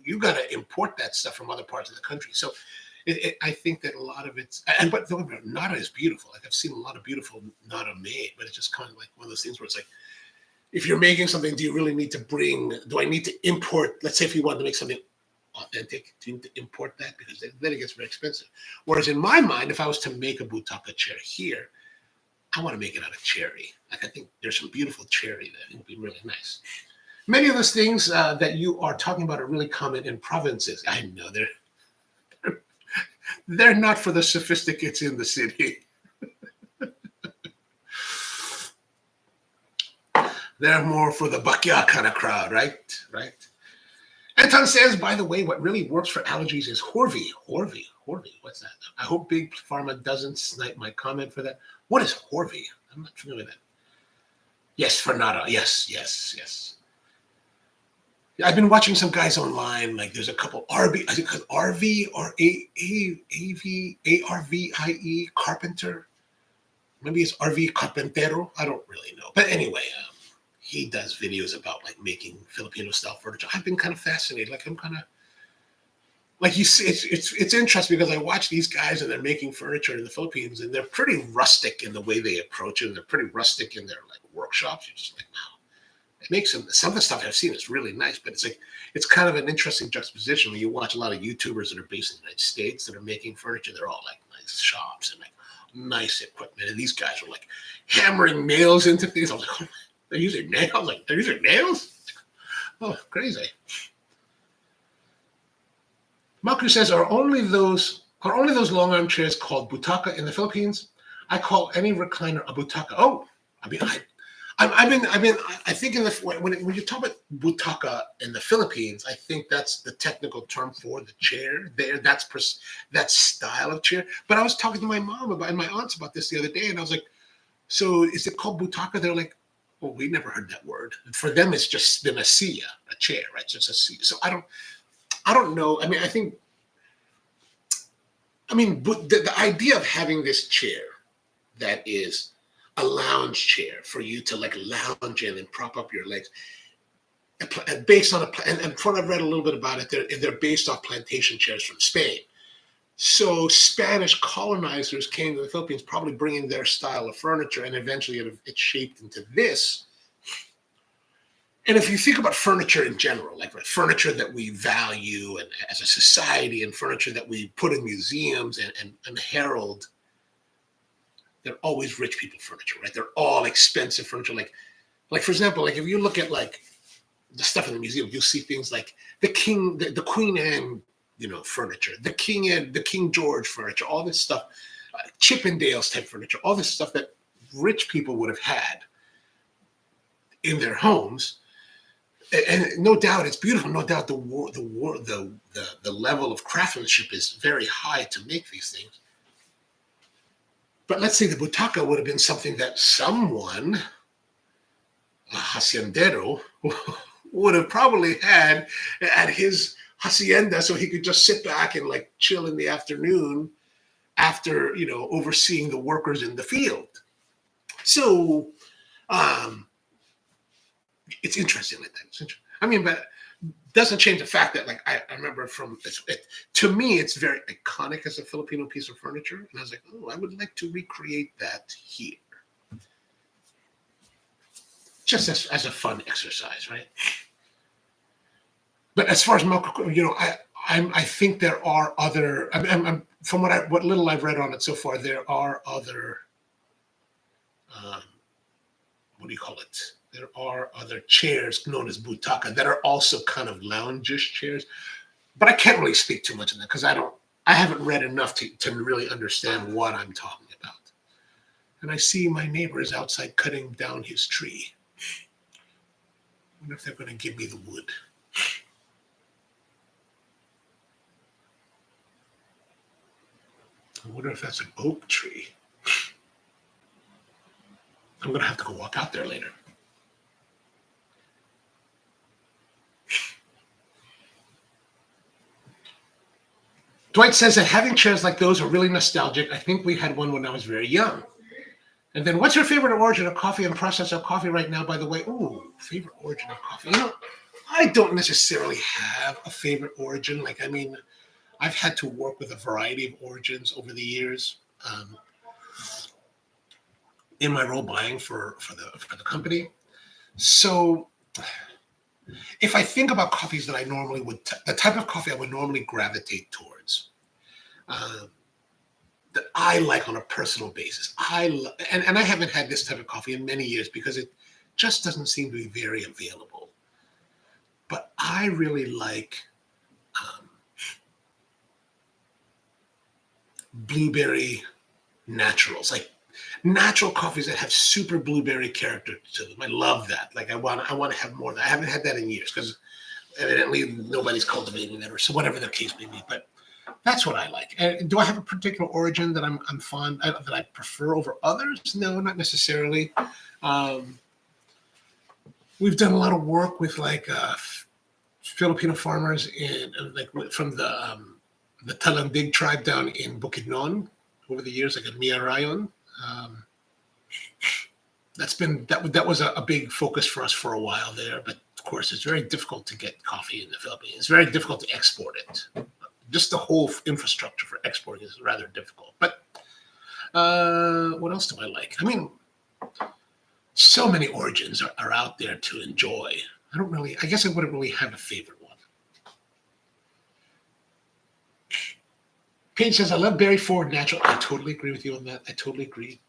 you got to import that stuff from other parts of the country. So I think that a lot of but don't remember, Nara is beautiful. Like I've seen a lot of beautiful Nara made, but it's just kind of like one of those things where it's like, if you're making something, do I need to import, let's say if you want to make something authentic, do you need to import that? Because then it gets very expensive. Whereas in my mind, if I was to make a butaca chair here, I want to make it out of cherry. Like I think there's some beautiful cherry there. It would be really nice. Many of those things that you are talking about are really common in provinces. I know they're not for the sophisticates in the city. They're more for the backyard kind of crowd, right? Right. Anton says, by the way, what really works for allergies is Horvey. Horvey. What's that? I hope Big Pharma doesn't snipe my comment for that. What is Horvey? I'm not familiar with that. Yes, Fernata. Yes. I've been watching some guys online. Like there's a couple RV, I think RV or ARVIE Carpenter. Maybe it's RV Carpentero. I don't really know. But anyway, he does videos about like making Filipino style furniture. I've been kind of fascinated. Like I'm kind of like you see, it's interesting because I watch these guys and they're making furniture in the Philippines and they're pretty rustic in the way they approach it. And they're pretty rustic in their like workshops. You're just like, wow. It makes some of the stuff I've seen is really nice, but it's like it's kind of an interesting juxtaposition when you watch a lot of YouTubers that are based in the United States that are making furniture. They're all like nice shops and like nice equipment, and these guys are like hammering nails into things. I was like, oh, they're using nails. Like they're using nails. Oh, crazy. Maku says, are only those long arm chairs called butaka in the Philippines? I call any recliner a butaka. Oh, I mean, I think when you talk about butaka in the Philippines, I think that's the technical term for the chair. That style of chair. But I was talking to my mom and my aunts about this the other day, and I was like, "So is it called butaka?" They're like, "Well, we never heard that word." For them, it's just been a silla, a chair, right? Just a silla. So I don't know. I mean, but the idea of having this chair that is a lounge chair for you to like lounge in and prop up your legs, and based on and from I've read a little bit about it, they're based off plantation chairs from Spain. So Spanish colonizers came to the Philippines, probably bringing their style of furniture, and eventually it shaped into this. And if you think about furniture in general, like furniture that we value and as a society, and furniture that we put in museums and herald, they're always rich people furniture, right? They're all expensive furniture. Like for example, like if you look at like the stuff in the museum, you'll see things like the Queen Anne, furniture, the King George furniture, all this stuff, Chippendales type furniture, all this stuff that rich people would have had in their homes. And no doubt it's beautiful. No doubt the level of craftsmanship is very high to make these things. But let's say the butaka would have been something that someone, a haciendero, would have probably had at his hacienda, so he could just sit back and like chill in the afternoon after overseeing the workers in the field. So it's interesting like that. It's interesting. I mean, but doesn't change the fact that like I remember to me it's very iconic as a Filipino piece of furniture, and I was like, oh, I would like to recreate that here, just as a fun exercise, right? But as far as I think there are other. I'm from what little I've read on it so far, there are other. What do you call it? There are other chairs known as butaka that are also kind of loungish chairs, but I can't really speak too much on that because I haven't read enough to really understand what I'm talking about. And I see my neighbor is outside cutting down his tree. I wonder if they're going to give me the wood. I wonder if that's an oak tree. I'm going to have to go walk out there later. Dwight says that having chairs like those are really nostalgic. I think we had one when I was very young. And then, what's your favorite origin of coffee and process of coffee right now, by the way? Oh, favorite origin of coffee. I don't necessarily have a favorite origin. Like, I mean, I've had to work with a variety of origins over the years in my role buying for the company. So if I think about coffees that I normally would, the type of coffee I would normally gravitate towards, that I like on a personal basis. And I haven't had this type of coffee in many years because it just doesn't seem to be very available. But I really like blueberry naturals, like natural coffees that have super blueberry character to them. I love that. Like I want to have more of that. I haven't had that in years because evidently nobody's cultivating that, or so whatever the case may be. But that's what I like. And do I have a particular origin that I'm fond that I prefer over others? No, not necessarily. We've done a lot of work with like Filipino farmers in like from the Talandig tribe down in Bukidnon over the years, like a Mia Rayon. That was a big focus for us for a while there, but of course it's very difficult to get coffee in the Philippines. It's very difficult to export it. Just the whole infrastructure for exporting is rather difficult. But what else do I like? I mean, so many origins are out there to enjoy. I guess I wouldn't really have a favorite one. Paige says, I love berry forward natural. I totally agree with you on that. I totally agree.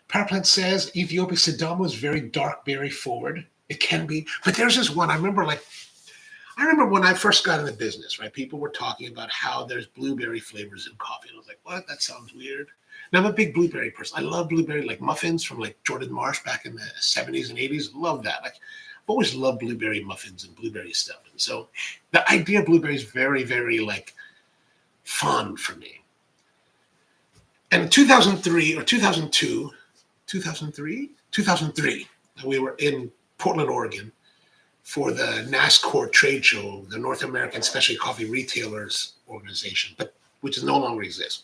Powerplant says, Ethiopia Sidamo is very dark berry forward. It can be. But there's this one. I remember when I first got in the business, right? People were talking about how there's blueberry flavors in coffee. And I was like, what? That sounds weird. And I'm a big blueberry person. I love blueberry, like muffins from like Jordan Marsh back in the 70s and 80s. Love that. Like, I've always loved blueberry muffins and blueberry stuff. And so the idea of blueberry is very, very like fun for me. And in 2003 or 2002, 2003, we were in Portland, Oregon for the NASCOR trade show, the North American Specialty Coffee Retailers Organization, but which no longer exists.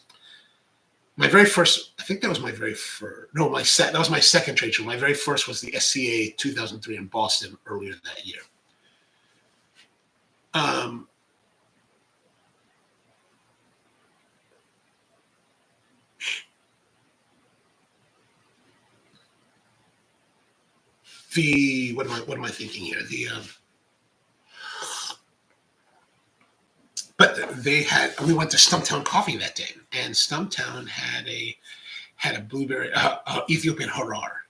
My very first, I think that was my very first, no, that was my second trade show. My very first was the SCA 2003 in Boston earlier that year. What am I thinking here? But we went to Stumptown Coffee that day, and Stumptown had a blueberry Ethiopian Harar.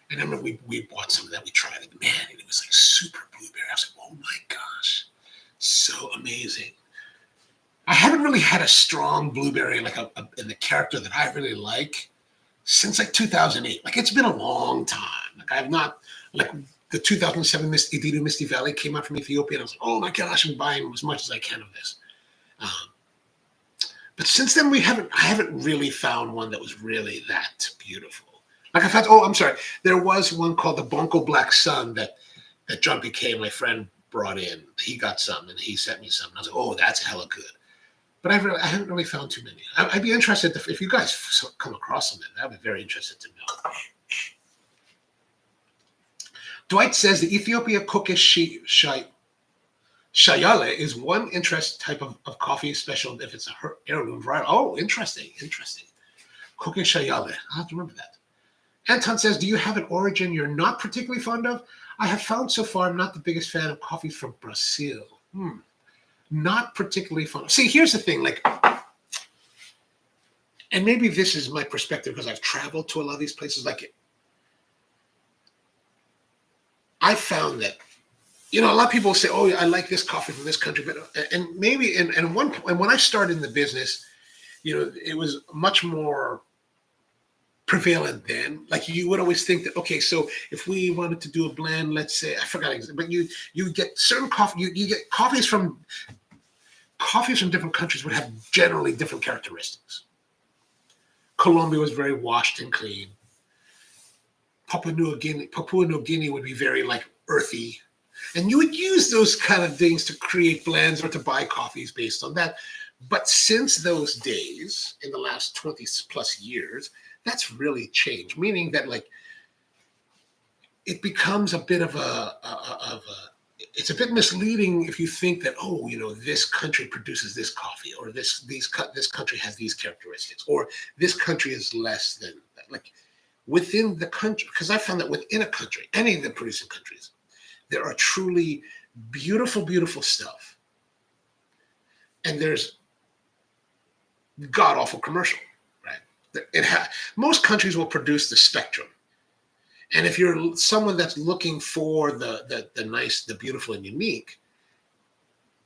And I remember we bought some of that. We tried it, man, and it was like super blueberry. I was like, oh my gosh, so amazing. I haven't really had a strong blueberry like in the character that I really like since like 2008. Like it's been a long time. Like I have not like. The 2007 Edido Misty Valley came out from Ethiopia, and I was like, oh my gosh, I'm buying as much as I can of this. But since then, I haven't really found one that was really that beautiful. Like I'm sorry, there was one called the Bonko Black Sun that John Piquet, my friend, brought in. He got some, and he sent me some. And I was like, oh, that's hella good. But I haven't really found too many. I'd be interested if you guys come across them. I'd be very interested to know. Dwight says the Ethiopia Kokesh Shayale is one interest type of coffee, special if it's a heirloom variety. Oh, interesting. Kokesh Shayale. I'll have to remember that. Anton says, do you have an origin you're not particularly fond of? I have found so far I'm not the biggest fan of coffee from Brazil. Not particularly fond. See, here's the thing, like, and maybe this is my perspective because I've traveled to a lot of these places, like I found that, a lot of people say, oh, I like this coffee from this country, but and maybe and one point when I started in the business, it was much more prevalent then. Like you would always think that, okay, so if we wanted to do a blend, let's say, I forgot exactly, but you get certain coffee, you get coffees from different countries would have generally different characteristics. Colombia was very washed and clean. Papua New Guinea would be very like earthy. And you would use those kind of things to create blends or to buy coffees based on that. But since those days, in the last 20 plus years, that's really changed. Meaning that like it becomes a bit of it's a bit misleading if you think that, this country produces this coffee, or this country has these characteristics, or this country is less than that. Like within the country, because I found that within a country, any of the producing countries, there are truly beautiful, beautiful stuff. And there's god awful commercial, right? Most countries will produce the spectrum. And if you're someone that's looking for the nice, the beautiful and unique,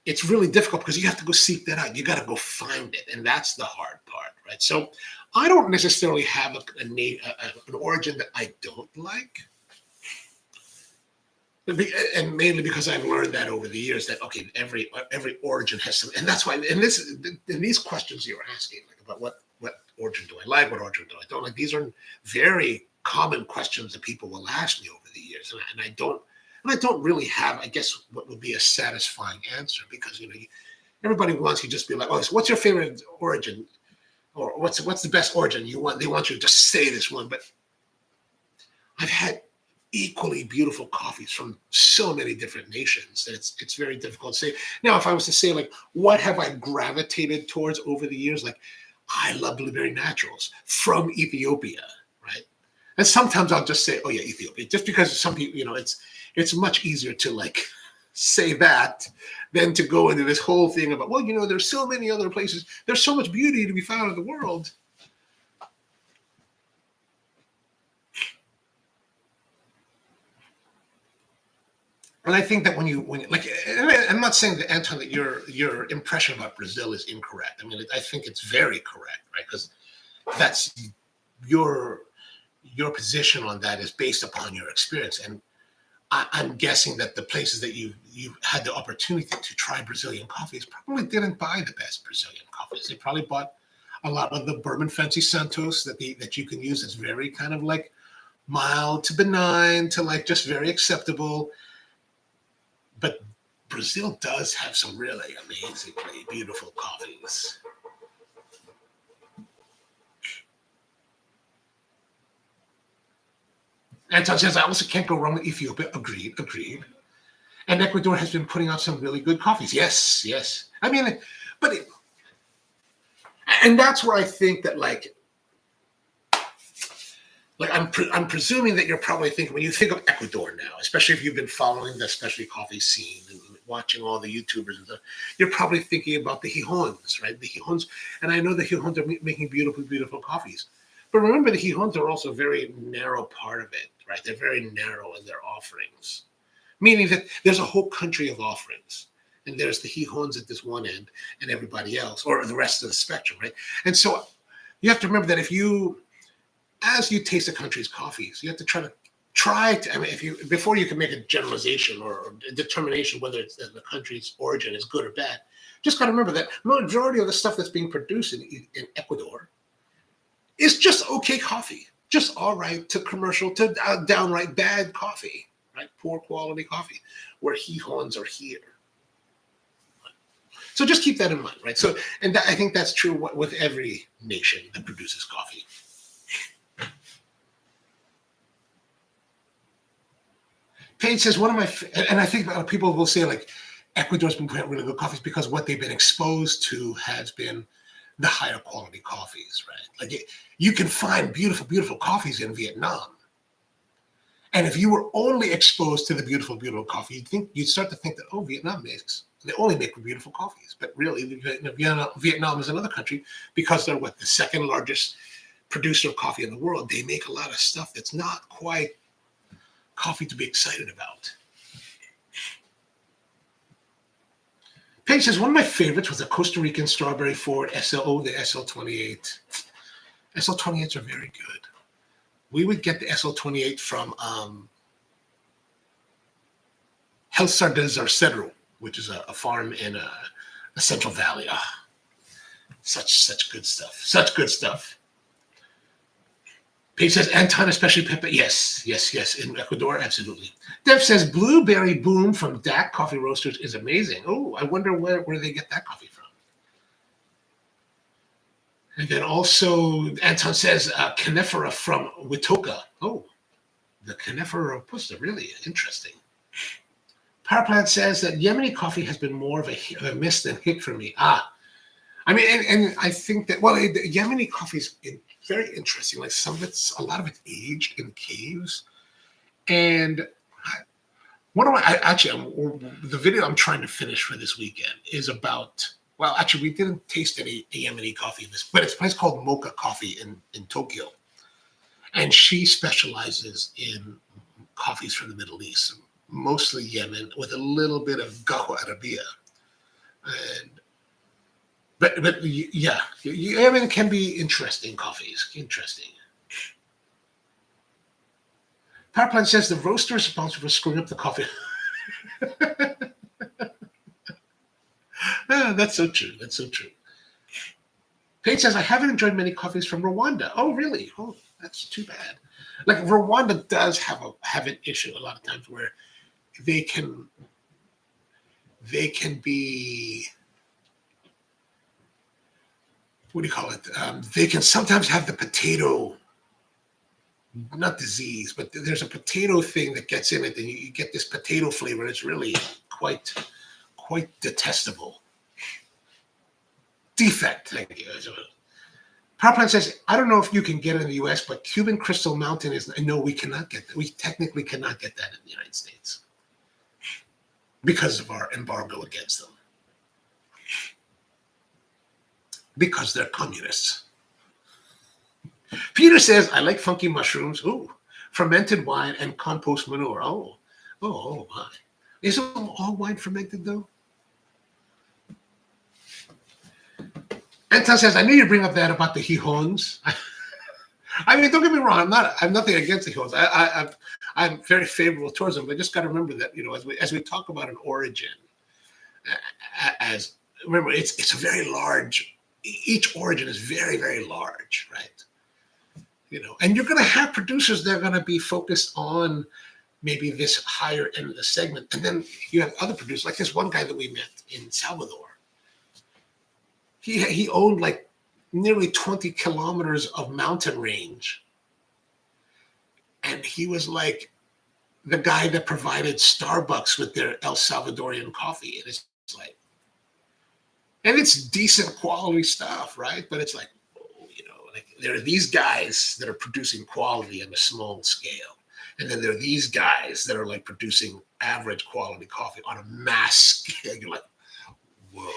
it's really difficult because you have to go seek that out. You got to go find it. And that's the hard part, right? So I don't necessarily have an origin that I don't like. And mainly because I've learned that over the years that, okay, every origin has some, and that's why, in these questions you're asking, like about what origin do I like, what origin do I don't like, these are very common questions that people will ask me over the years. And I don't really have, I guess, what would be a satisfying answer, because, everybody wants you to just be like, oh, so what's your favorite origin? Or what's the best origin they want you to just say this one. But I've had equally beautiful coffees from so many different nations that it's very difficult to say. Now, if I was to say, like, what have I gravitated towards over the years? Like, I love blueberry naturals from Ethiopia, right? And sometimes I'll just say, oh yeah, Ethiopia, just because some people, it's much easier to like say that than to go into this whole thing about, well, there's so many other places. There's so much beauty to be found in the world. And I think that when you like, I'm not saying that, Anton, that your impression about Brazil is incorrect. I mean, I think it's very correct, right? Because that's your position on that is based upon your experience. And I'm guessing that the places that you had the opportunity to try Brazilian coffees probably didn't buy the best Brazilian coffees. They probably bought a lot of the bourbon fancy Santos that you can use as very kind of like mild to benign to like just very acceptable. But Brazil does have some really amazingly beautiful coffees. Anton says, I also can't go wrong with Ethiopia. Agreed. And Ecuador has been putting out some really good coffees. Yes. I mean, and that's where I think that like I'm presuming that you're probably thinking, when you think of Ecuador now, especially if you've been following the specialty coffee scene and watching all the YouTubers and stuff, you're probably thinking about the Gijons, right? The Gijons, and I know the Gijons are making beautiful, beautiful coffees. But remember, the Gijons are also a very narrow part of it, right? They're very narrow in their offerings, meaning that there's a whole country of offerings. And there's the Gijons at this one end and everybody else, or the rest of the spectrum, right? And so you have to remember that as you taste a country's coffees, you have to try to, I mean, before you can make a generalization or a determination whether it's the country's origin is good or bad, just got to remember that majority of the stuff that's being produced in Ecuador is just okay coffee, just all right to commercial to downright bad coffee, right? Poor quality coffee, where Gijons are here. So just keep that in mind, right? So, and I think that's true with every nation that produces coffee. Paige says, and I think people will say like, Ecuador's been putting really good coffees because what they've been exposed to has been the higher quality coffees, right? Like you can find beautiful, beautiful coffees in Vietnam. And if you were only exposed to the beautiful, beautiful coffee, you'd start to think that, oh, they only make beautiful coffees. But really, Vietnam is another country because they're the second largest producer of coffee in the world. They make a lot of stuff that's not quite coffee to be excited about. Paige says, one of my favorites was a Costa Rican strawberry forward SLO, the SL28. SL28s are very good. We would get the SL28 from Helsar de Zarcedro, which is a farm in the Central Valley. Such good stuff. Such good stuff. Paige says, Anton, especially pepper. Yes. In Ecuador, absolutely. Dev says, Blueberry Boom from DAC Coffee Roasters is amazing. Oh, I wonder where they get that coffee from. And then also, Anton says, Coniferous from Witoka. Oh, the Coniferous Robusta, really interesting. Power Plant says that Yemeni coffee has been more of a miss than hit for me. I mean, and I think that, the Yemeni coffee is very interesting. Like a lot of it's aged in caves. And the video I'm trying to finish for this weekend is about Well, actually, we didn't taste any Yemeni coffee in this, but it's a place called Mocha Coffee in Tokyo. And she specializes in coffees from the Middle East, mostly Yemen, with a little bit of Qahwa Arabiya. And but yeah, Yemen can be interesting coffees. Interesting. Power plant says the roaster is responsible for screwing up the coffee. That's so true. That's so true. Paige says, I haven't enjoyed many coffees from Rwanda. Oh, really? Oh, that's too bad. Like Rwanda does have an issue a lot of times where they can be, what do you call it? They can sometimes have the potato, not disease, but there's a potato thing that gets in it, and you get this potato flavor. It's really quite detestable. Defect. Thank you. Power plant says, I don't know if you can get it in the US, but Cuban Crystal Mountain is, no, we cannot get that. We technically cannot get that in the United States because of our embargo against them. Because they're communists. Peter says, I like funky mushrooms. Ooh, fermented wine and compost manure. Oh my. Isn't all wine fermented though? Anton says, I knew you'd bring up that about the Hihons. I mean, don't get me wrong. I'm nothing against the Hihons. I'm very favorable towards them. But just got to remember that, as we talk about an origin, remember, it's a very large. Each origin is very, very large, right? And you're going to have producers that are going to be focused on maybe this higher end of the segment, and then you have other producers like this one guy that we met in Salvador. He owned like nearly 20 kilometers of mountain range. And he was like the guy that provided Starbucks with their El Salvadorian coffee. And it's like, and it's decent quality stuff, right? But it's like, like there are these guys that are producing quality on a small scale. And then there are these guys that are like producing average quality coffee on a mass scale. You're like, whoa.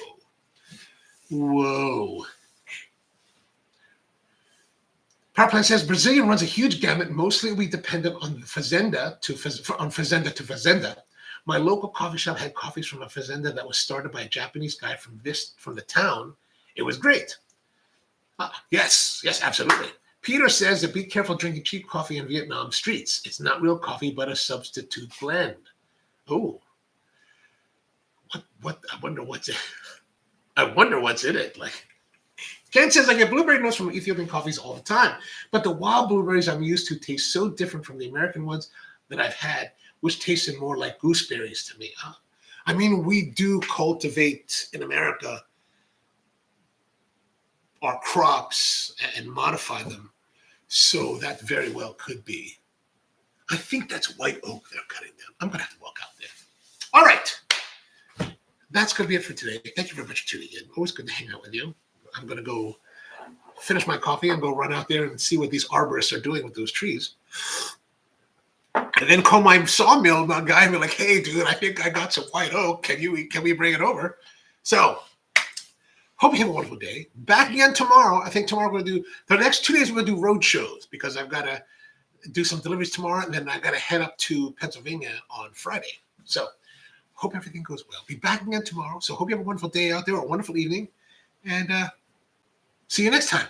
Power plant says Brazilian runs a huge gamut. Mostly we dependent on fazenda to fazenda. My local coffee shop had coffees from a fazenda that was started by a Japanese guy from the town. It was great. Yes, absolutely. Peter says that be careful drinking cheap coffee in Vietnam streets. It's not real coffee, but a substitute blend. Oh, what? I wonder what's it. I wonder what's in it. Like Ken says, I get blueberry notes from Ethiopian coffees all the time, but the wild blueberries I'm used to taste so different from the American ones that I've had, which tasted more like gooseberries to me. I mean, we do cultivate in America our crops and modify them, so that very well could be. I think that's white oak they're cutting down. I'm going to have to walk out there. All right. That's going to be it for today. Thank you very much for tuning in. Always good to hang out with you. I'm going to go finish my coffee and go run out there and see what these arborists are doing with those trees. And then call my sawmill guy and be like, hey, dude, I think I got some white oak. Can we bring it over? So hope you have a wonderful day. Back again tomorrow. I think tomorrow we're going to do, the next 2 days we're going to do road shows because I've got to do some deliveries tomorrow, and then I got to head up to Pennsylvania on Friday. So hope everything goes well. Be back again tomorrow. So hope you have a wonderful day out there, or a wonderful evening, and see you next time.